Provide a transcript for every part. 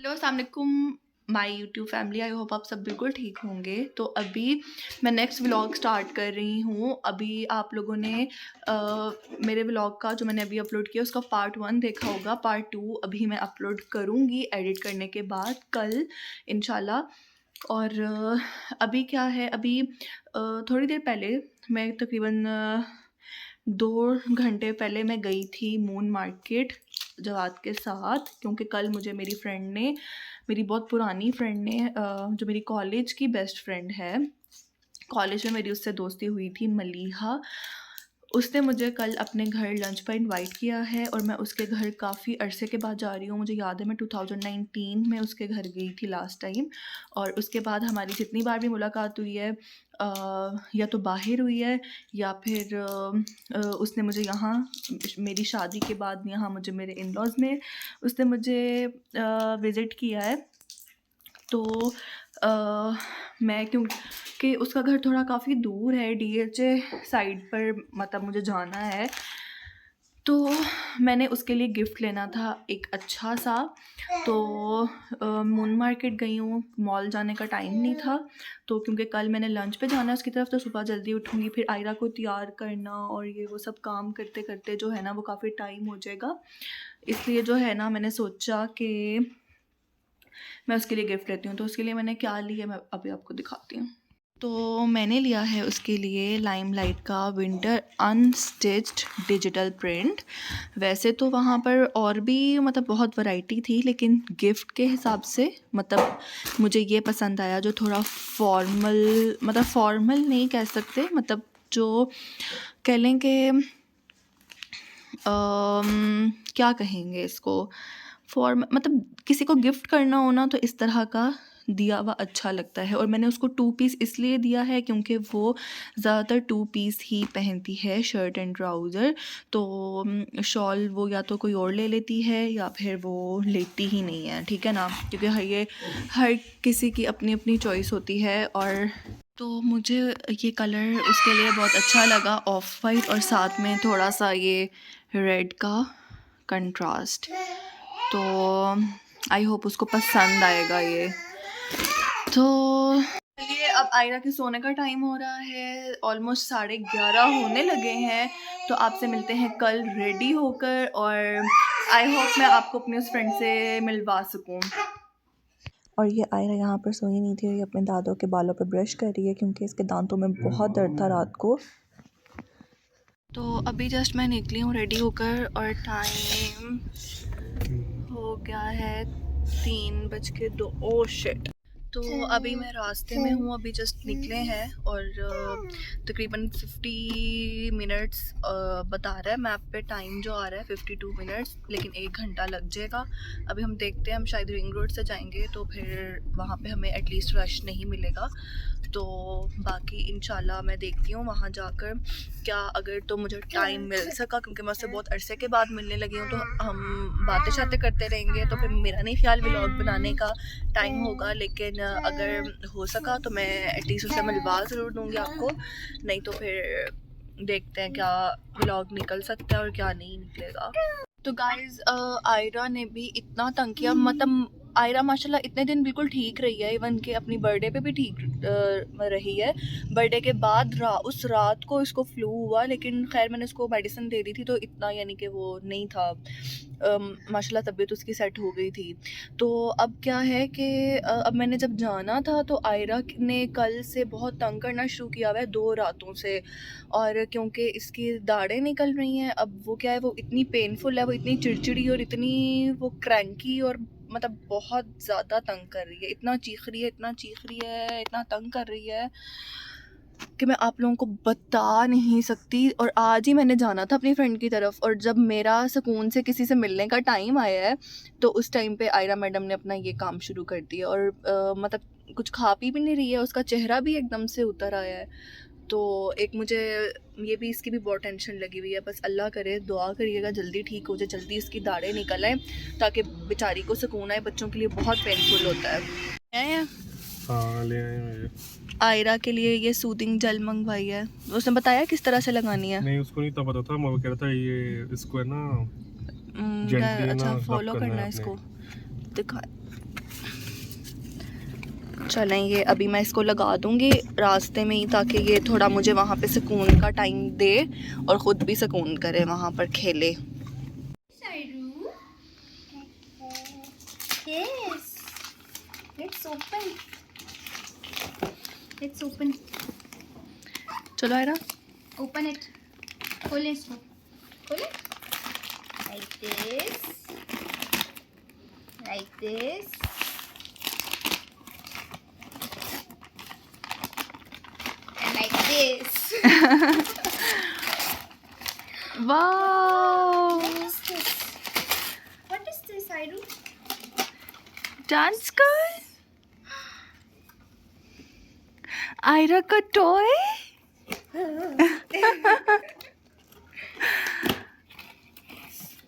Hello, अस्सलाम वालेकुम my YouTube family. I hope आप सब बिल्कुल ठीक होंगे। तो अभी मैं नेक्स्ट व्लॉग स्टार्ट कर रही हूँ। अभी आप लोगों ने मेरे व्लॉग का जो मैंने अभी अपलोड किया उसका पार्ट 1 देखा होगा। पार्ट 2 अभी मैं अपलोड करूँगी एडिट करने के बाद कल इंशाल्लाह। और अभी क्या है, अभी थोड़ी देर पहले मैं तकरीबन 2 घंटे पहले मैं गई थी मून मार्केट जवाद के साथ, क्योंकि कल मुझे मेरी फ्रेंड ने, मेरी बहुत पुरानी फ्रेंड ने, जो मेरी कॉलेज की बेस्ट फ्रेंड है, कॉलेज में मेरी उससे दोस्ती हुई थी, मलीहा, उसने मुझे कल अपने घर लंच पर इनवाइट किया है और मैं उसके घर काफ़ी अरसे के बाद जा रही हूँ। मुझे याद है मैं 2019 में उसके घर गई थी लास्ट टाइम, और उसके बाद हमारी जितनी बार भी मुलाकात हुई है या तो बाहर हुई है या फिर उसने मुझे यहाँ, मेरी शादी के बाद यहाँ मुझे मेरे इन लॉज़ में उसने मुझे विज़िट किया है। तो मैं, क्योंकि उसका घर थोड़ा काफ़ी दूर है, डीएचए साइड पर, मतलब मुझे जाना है, तो मैंने उसके लिए गिफ्ट लेना था एक अच्छा सा। तो मून मार्केट गई हूँ, मॉल जाने का टाइम नहीं था, तो क्योंकि कल मैंने लंच पे जाना है उसकी तरफ, तो सुबह जल्दी उठूँगी, फिर आयरा को तैयार करना और ये वो सब काम करते करते जो है ना वो काफ़ी टाइम हो जाएगा। इसलिए जो है ना मैंने सोचा कि मैं उसके लिए गिफ्ट लेती हूँ। तो उसके लिए मैंने क्या लिया मैं अभी आपको दिखाती हूँ। तो मैंने लिया है उसके लिए लाइमलाइट का विंटर अनस्टिच्ड डिजिटल प्रिंट। वैसे तो वहाँ पर और भी मतलब बहुत वैरायटी थी, लेकिन गिफ्ट के हिसाब से मतलब मुझे ये पसंद आया जो थोड़ा फॉर्मल, मतलब फॉर्मल नहीं कह सकते, मतलब जो कह लें कि क्या कहेंगे इसको, फॉर्म, मतलब किसी को गिफ्ट करना हो ना तो इस तरह का दिया हुआ अच्छा लगता है। और मैंने उसको 2 पीस इसलिए दिया है क्योंकि वो ज़्यादातर 2 पीस ही पहनती है, शर्ट एंड ट्राउज़र। तो शॉल वो या तो कोई और ले लेती है या फिर वो लेती ही नहीं है, ठीक है ना, क्योंकि ये हर किसी की अपनी अपनी चॉइस होती है। और तो मुझे ये कलर उसके लिए बहुत अच्छा लगा, ऑफ वाइट, और साथ में थोड़ा सा ये रेड का कंट्रास्ट। तो आई होप उसको पसंद आएगा ये। तो ये अब आयरा के सोने का टाइम हो रहा है, ऑलमोस्ट 11:30 होने लगे हैं। तो आपसे मिलते हैं कल रेडी होकर, और आई होप मैं आपको अपने उस फ्रेंड से मिलवा सकूं। और ये आयरा यहाँ पर सोई नहीं थी और ये अपने दादों के बालों पे ब्रश कर रही है क्योंकि इसके दांतों में बहुत दर्द था रात को। तो अभी जस्ट मैं निकली हूँ रेडी होकर और टाइम हो गया है 3:02। Oh shit. तो अभी मैं रास्ते में हूँ, अभी जस्ट निकले हैं और तकरीबन 50 मिनट्स बता रहा है मैप पे, टाइम जो आ रहा है 52 मिनट्स, लेकिन 1 घंटा लग जाएगा। अभी हम देखते हैं, हम शायद रिंग रोड से जाएंगे तो फिर वहाँ पे हमें एटलीस्ट रश नहीं मिलेगा। तो बाकी इंशाल्लाह मैं देखती हूँ वहाँ जाकर क्या, अगर तो मुझे टाइम मिल सका, क्योंकि मैं उससे बहुत अरसे के बाद मिलने लगी हूँ, तो हम बातें शातें करते रहेंगे, तो फिर मेरा नहीं ख्याल व्लॉग बनाने का टाइम होगा। लेकिन अगर हो सका तो मैं एटलीस्ट उससे मिलवा ज़रूर दूँगी आपको, नहीं तो फिर देखते हैं क्या व्लॉग निकल सकता है और क्या नहीं निकलेगा। तो गाइज़ आयरा ने भी इतना तंग किया, मतलब आयरा माशाल्लाह इतने दिन बिल्कुल ठीक रही है, इवन के अपनी बर्थडे पे भी ठीक रही है। बर्थडे के बाद उस रात को इसको फ्लू हुआ, लेकिन खैर मैंने उसको मेडिसिन दे दी थी तो इतना यानी कि वो नहीं था, माशाल्लाह तबीयत उसकी सेट हो गई थी। तो अब क्या है कि अब मैंने जब जाना था तो आयरा ने कल से बहुत तंग करना शुरू किया हुआ है 2 रातों से, और क्योंकि इसकी दाढ़ें निकल रही हैं, अब वो क्या है, वो इतनी पेनफुल है, वो इतनी चिड़चिड़ी और इतनी वो क्रैंकी, और मतलब बहुत ज़्यादा तंग कर रही है, इतना चीख रही है, इतना चीख रही है, इतना तंग कर रही है कि मैं आप लोगों को बता नहीं सकती। और आज ही मैंने जाना था अपनी फ्रेंड की तरफ, और जब मेरा सुकून से किसी से मिलने का टाइम आया है तो उस टाइम पे आयरा मैडम ने अपना ये काम शुरू कर दिया, और मतलब कुछ खा पी भी नहीं रही है, उसका चेहरा भी एकदम से उतर आया है। तो एक मुझे ये भी, इसकी भी बहुत टेंशन लगी हुई है। बस अल्लाह करे, दुआ करिएगा जल्दी ठीक हो जाए, जल्दी इसकी दाढ़ें निकल आए ताकि बेचारी को सुकून आए। बच्चों के लिए बहुत पेनफुल होता है। हाँ, ले आए मुझे। आयरा के लिए ये सूदिंग जेल मंगवाई है, उसने बताया किस तरह से लगानी है। नहीं, उसको नहीं पता था, मैं कह रहा था ये इसको है ना जेंटली है अच्छा ना रब फॉलो करना करना है है अपने। इसको, दिखा। चलें, ये अभी मैं इसको लगा दूँगी रास्ते में ही, ताकि ये थोड़ा मुझे वहाँ पे सुकून का टाइम दे और ख़ुद भी सुकून करे, वहाँ पर खेले। Let's open. चलो आयरा, Open it. खोले इसको. खोले. Like this. Like this. And like this. Wow, What is this? What is this, Airu? Dance कर आयरा का toy.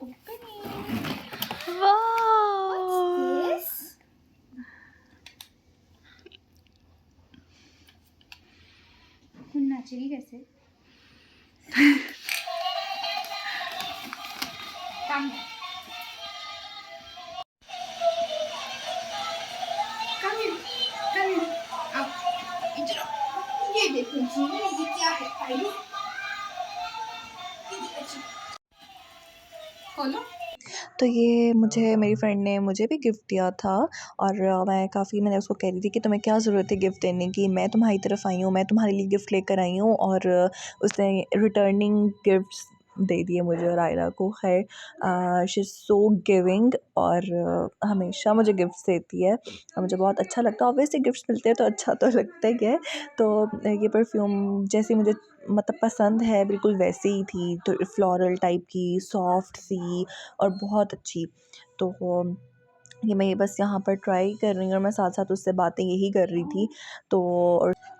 Open it. Wow, This? नाचेगी कैसे? Come. Come here. Come here. आओ. इधर आओ. ये देखो जी, ये क्या है? आइलो. खोलो. तो ये मुझे मेरी फ्रेंड ने मुझे भी गिफ्ट दिया था, और मैंने उसको कह रही थी कि तुम्हें क्या ज़रूरत है गिफ्ट देने की, मैं तुम्हारी तरफ आई हूँ, मैं तुम्हारे लिए गिफ्ट लेकर आई हूँ। और उसने रिटर्निंग गिफ्ट्स दे दिए मुझे और आयरा को। खैर शी इज़ सो गिविंग, और हमेशा मुझे गिफ्ट्स देती है और मुझे बहुत अच्छा लगता है। ऑब्वियसली गिफ्ट्स मिलते हैं तो अच्छा तो लगता ही है। तो ये परफ्यूम जैसी मुझे मतलब पसंद है, बिल्कुल वैसे ही थी, तो फ्लोरल टाइप की, सॉफ्ट सी और बहुत अच्छी। तो मैं बस यहाँ पर ट्राई कर रही हूँ और मैं साथ साथ उससे बातें यही कर रही थी। तो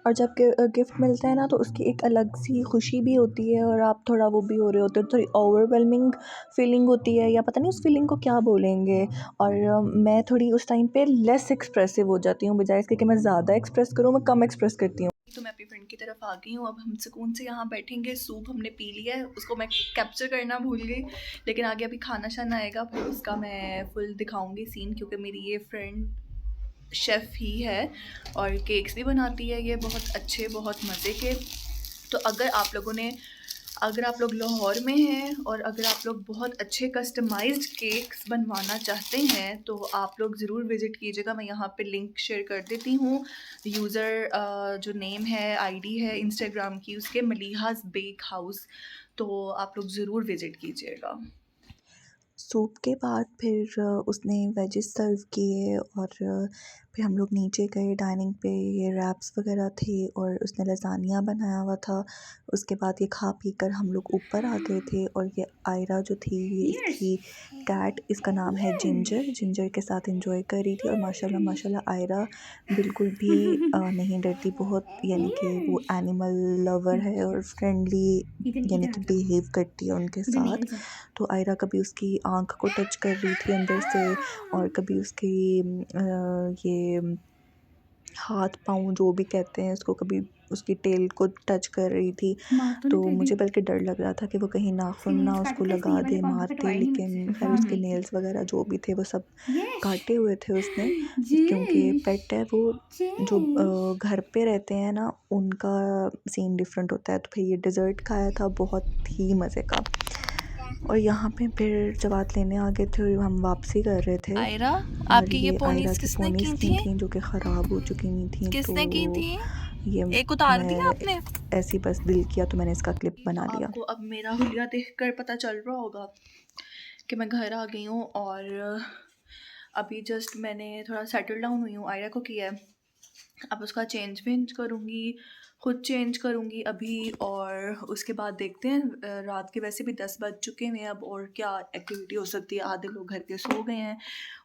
और जब गिफ्ट मिलता है ना, तो उसकी एक अलग सी खुशी भी होती है, और आप थोड़ा वो भी हो रहे होते हो, थोड़ी ओवरवेलमिंग फीलिंग होती है, या पता नहीं उस फीलिंग को क्या बोलेंगे। और मैं थोड़ी उस टाइम पे लेस एक्सप्रेसिव हो जाती हूँ, बजाय इसके कि मैं ज़्यादा एक्सप्रेस करूँ, मैं कम एक्सप्रेस करती हूँ। तो मैं अपनी फ्रेंड की तरफ आ गई हूँ, अब हम सुकून से यहाँ बैठेंगे। सूप हमने पी लिया है, उसको मैं कैप्चर करना भूल गई, लेकिन आगे अभी खाना शाना आएगा, फिर उसका मैं फुल दिखाऊंगी सीन, क्योंकि मेरी ये फ्रेंड शेफ़ ही है और केक्स भी बनाती है ये बहुत अच्छे, बहुत मज़े के। तो अगर आप लोग लाहौर में हैं और अगर आप लोग बहुत अच्छे कस्टमाइज्ड केक्स बनवाना चाहते हैं, तो आप लोग ज़रूर विज़िट कीजिएगा। मैं यहाँ पे लिंक शेयर कर देती हूँ। यूज़र जो नेम है, आईडी है इंस्टाग्राम की, उसके मलीहाज़ बेक हाउस, तो आप लोग ज़रूर विज़िट कीजिएगा। सूप के बाद फिर उसने वेजेस सर्व किए, और फिर हम लोग नीचे गए डाइनिंग पे। ये रैप्स वगैरह थे और उसने लज़ानिया बनाया हुआ था। उसके बाद ये खा पी कर हम लोग ऊपर आ गए थे, और ये आयरा जो थी, ये इसकी कैट, इसका नाम है जिंजर के साथ एंजॉय कर रही थी। और माशाल्लाह आयरा बिल्कुल भी नहीं डरती, बहुत यानी कि वो एनिमल लवर है और फ्रेंडली यानी कि बिहेव करती है उनके साथ। तो आयरा कभी उसकी आँख को टच कर रही थी अंदर से, और कभी उसकी ये हाथ पाँव जो भी कहते हैं उसको, कभी उसकी टेल को टच कर रही थी। तो मुझे बल्कि डर लग रहा था कि वो कहीं नाखून ना उसको लगा दे, मार दे, लेकिन खैर उसके नेल्स वगैरह जो भी थे वो सब काटे हुए थे उसने, क्योंकि पेट है वो। जो घर पे रहते हैं ना, उनका सीन डिफरेंट होता है। तो फिर ये डिज़र्ट खाया था, बहुत ही मज़े का। और यहाँ पे फिर जवाब लेने आ गए थे, हम वापसी कर रहे थे। आयरा, और आपकी ये ये आयरा पोनीज की किसने की पोनीज थी? थी जो कि ख़राब हो चुकी नहीं थी। किसने की तो थी? ये एक उतार दिया मैं आपने? ऐसी बस दिल किया तो मैंने इसका क्लिप तो बना लिया। आपको अब मेरा हुलिया देखकर पता चल रहा होगा कि मैं घर आ गई हूँ, और अभी जस्ट मैंने थोड़ा सेटल डाउन हुई हूँ। आयरा को किया है, अब उसका चेंज वेंज करूँगी, ख़ुद चेंज करूँगी अभी, और उसके बाद देखते हैं। रात के वैसे भी 10 बज चुके हैं अब, और क्या एक्टिविटी हो सकती है। आधे लोग घर के सो गए हैं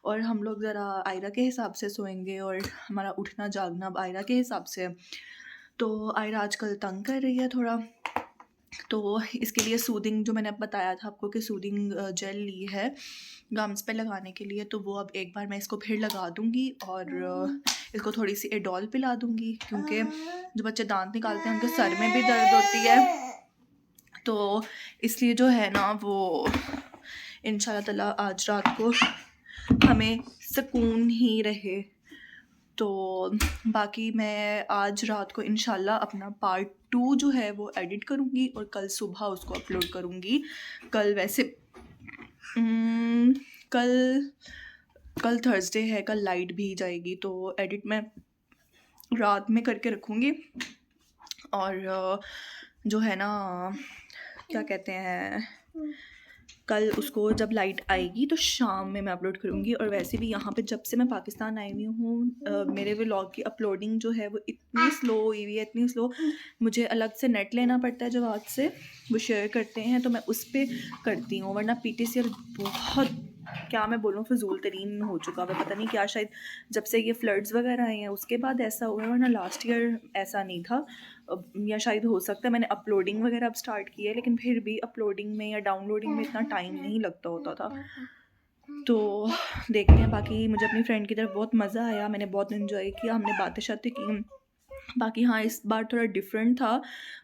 और हम लोग ज़रा आयरा के हिसाब से सोएंगे, और हमारा उठना जागना अब आयरा के हिसाब से। तो आयरा आजकल तंग कर रही है थोड़ा, तो इसके लिए सूदिंग, जो मैंने अब बताया था आपको कि सूदिंग जेल ली है गम्स पे लगाने के लिए, तो वो अब एक बार मैं इसको फिर लगा दूँगी, और इसको थोड़ी सी एडोल पिला दूँगी, क्योंकि जो बच्चे दांत निकालते हैं उनके सर में भी दर्द होती है। तो इसलिए जो है ना, वो इंशाल्लाह ताला आज रात को हमें सुकून ही रहे। तो बाकी मैं आज रात को इंशाल्लाह अपना पार्ट 2 जो है वो एडिट करूँगी और कल सुबह उसको अपलोड करूँगी। कल वैसे कल कल थर्सडे है, कल लाइट भी जाएगी तो एडिट मैं रात में करके रखूँगी। और जो है ना, क्या कहते हैं, कल उसको जब लाइट आएगी तो शाम में मैं अपलोड करूँगी। और वैसे भी यहाँ पे जब से मैं पाकिस्तान आई हुई हूँ मेरे व्लॉग की अपलोडिंग जो है वो इतनी स्लो हुई हुई है, इतनी स्लो। मुझे अलग से नेट लेना पड़ता है, जवाब से वो शेयर करते हैं तो मैं उस पर करती हूँ, वरना पीटीसीएल बहुत, क्या मैं बोलूँ, फिजूल तरीन हो चुका है। पता नहीं क्या, शायद जब से ये फ्लड्स वगैरह आए हैं उसके बाद ऐसा हुआ है, वरना लास्ट ईयर ऐसा नहीं था। या शायद हो सकता है मैंने अपलोडिंग वगैरह अब स्टार्ट की है, लेकिन फिर भी अपलोडिंग में या डाउनलोडिंग में इतना टाइम नहीं लगता होता था। तो देखते हैं। बाकी मुझे अपनी फ्रेंड की तरफ बहुत मज़ा आया, मैंने बहुत इन्जॉय किया, हमने बातें शातें की। बाकी हाँ, इस बार थोड़ा डिफरेंट था,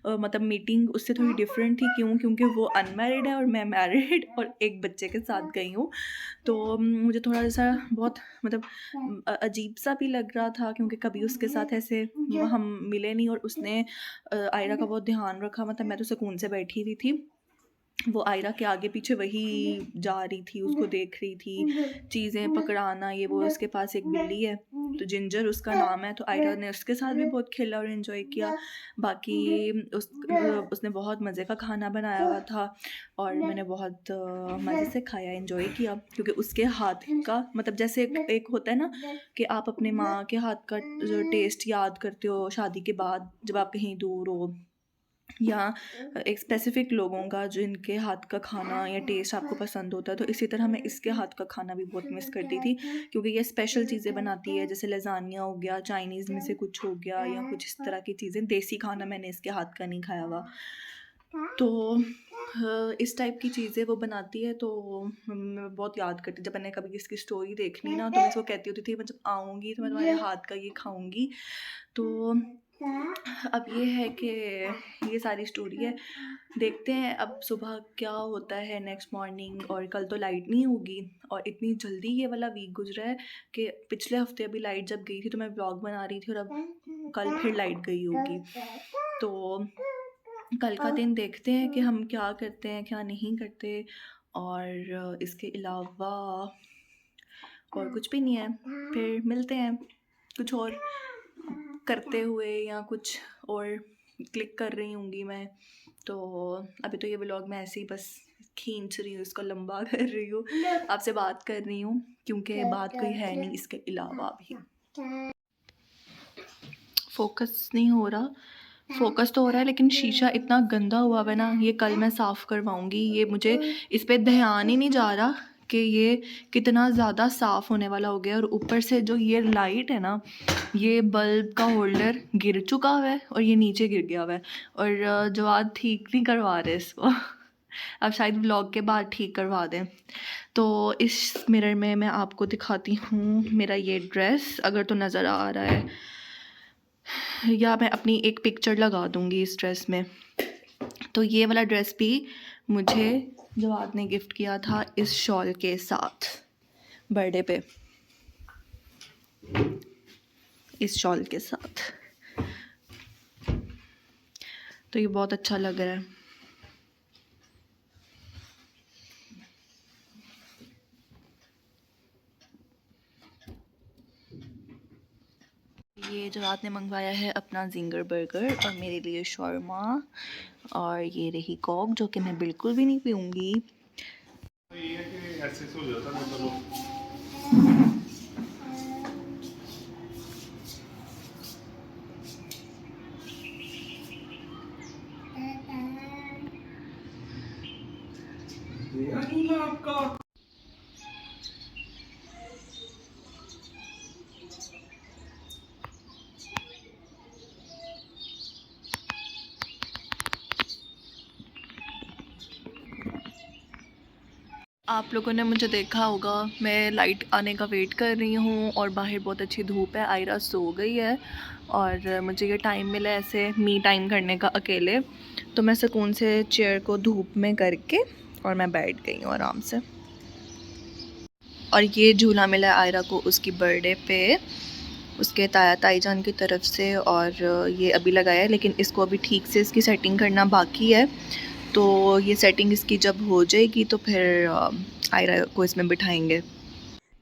मतलब मीटिंग उससे थोड़ी डिफरेंट थी। क्यों? क्योंकि वो अनमैरिड है और मैं मैरिड और एक बच्चे के साथ गई हूँ। तो मुझे थोड़ा ऐसा बहुत मतलब अजीब सा भी लग रहा था, क्योंकि कभी उसके साथ ऐसे हम मिले नहीं और उसने आयरा का बहुत ध्यान रखा। मतलब मैं तो सुकून से बैठी हुई थी, वो आयरा के आगे पीछे वही जा रही थी, उसको देख रही थी, चीज़ें पकड़ाना ये वो। उसके पास एक बिल्ली है तो जिंजर उसका नाम है, तो आयरा ने उसके साथ भी बहुत खेला और एंजॉय किया। बाकी उसने बहुत मज़े का खाना बनाया हुआ था और मैंने बहुत मज़े से खाया, एंजॉय किया। क्योंकि उसके हाथ का मतलब जैसे एक होता है ना कि आप अपने माँ के हाथ का जो टेस्ट याद करते हो शादी के बाद, जब आप कहीं दूर हो, या एक स्पेसिफ़िक लोगों का जो इनके हाथ का खाना या टेस्ट आपको पसंद होता है। तो इसी तरह मैं इसके हाथ का खाना भी बहुत मिस करती थी, क्योंकि ये स्पेशल चीज़ें बनाती है, जैसे लज़ानिया हो गया, चाइनीज़ में से कुछ हो गया, या कुछ इस तरह की चीज़ें। देसी खाना मैंने इसके हाथ का नहीं खाया हुआ। तो इस टाइप की चीज़ें वो बनाती है, तो मैं बहुत याद करती। जब मैंने कभी इसकी स्टोरी देखनी ना, तो मैं इसको कहती होती थी, मैं जब आऊँगी तो मैं तुम्हारे हाथ का ये खाऊँगी। तो अब ये है कि ये सारी स्टोरी है। देखते हैं अब सुबह क्या होता है नेक्स्ट मॉर्निंग। और कल तो लाइट नहीं होगी, और इतनी जल्दी ये वाला वीक गुजरा है कि पिछले हफ्ते अभी लाइट जब गई थी तो मैं ब्लॉग बना रही थी, और अब कल फिर लाइट गई होगी। तो कल का दिन देखते हैं कि हम क्या करते हैं, क्या नहीं करते। और इसके अलावा और कुछ भी नहीं है। फिर मिलते हैं कुछ और करते हुए, या कुछ और क्लिक कर रही होंगी मैं। तो अभी तो ये व्लॉग मैं ऐसे ही बस खींच रही हूँ, इसको लंबा कर रही हूँ, आपसे बात कर रही हूँ, क्योंकि बात कोई है नहीं इसके अलावा भी। फोकस नहीं हो रहा, फोकस तो हो रहा है लेकिन शीशा इतना गंदा हुआ है ना, ये कल मैं साफ़ करवाऊँगी। ये मुझे इस पे ध्यान ही नहीं जा रहा कि ये कितना ज़्यादा साफ़ होने वाला हो गया। और ऊपर से जो ये लाइट है ना, ये बल्ब का होल्डर गिर चुका हुआ है और ये नीचे गिर गया हुआ है, और जवाद ठीक नहीं करवा रहे इसको अब शायद व्लॉग के बाद ठीक करवा दें। तो इस मिरर में मैं आपको दिखाती हूँ मेरा ये ड्रेस, अगर तो नज़र आ रहा है, या मैं अपनी एक पिक्चर लगा दूँगी इस ड्रेस में। तो ये वाला ड्रेस भी मुझे जवाद ने गिफ्ट किया था इस शॉल के साथ बर्थडे पे, इस शॉल के साथ। तो ये बहुत अच्छा लग रहा है। ये जवाद ने मंगवाया है अपना जिंगर बर्गर और मेरे लिए शौरमा, और ये रही कोक जो कि मैं बिल्कुल भी नहीं पीऊँगी। ये है कि ऐसे हो जाता है मतलब आपका आप लोगों ने मुझे देखा होगा, मैं लाइट आने का वेट कर रही हूँ और बाहर बहुत अच्छी धूप है। आयरा सो गई है और मुझे ये टाइम मिला ऐसे मी टाइम करने का अकेले, तो मैं सुकून से चेयर को धूप में करके और मैं बैठ गई हूँ आराम से। और ये झूला मिला है आयरा को उसकी बर्थडे पे, उसके ताया ताई जान की तरफ से, और ये अभी लगाया है, लेकिन इसको अभी ठीक से इसकी सेटिंग करना बाकी है। तो ये सेटिंग इसकी जब हो जाएगी तो फिर आयरा को इसमें बिठाएंगे।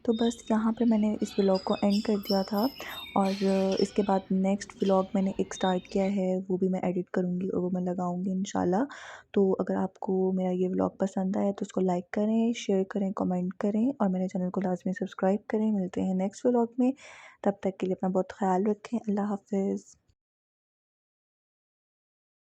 तो बस यहाँ पे मैंने इस व्लॉग को एंड कर दिया था, और इसके बाद नेक्स्ट व्लॉग मैंने एक स्टार्ट किया है, वो भी मैं एडिट करूँगी और वो मैं लगाऊँगी इंशाल्लाह। तो अगर आपको मेरा ये व्लॉग पसंद आया तो उसको लाइक करें, शेयर करें, कमेंट करें और मेरे चैनल को लाजमी सब्सक्राइब करें। मिलते हैं नेक्स्ट व्लॉग में, तब तक के लिए अपना बहुत ख्याल रखें। अल्लाह हाफ़िज़।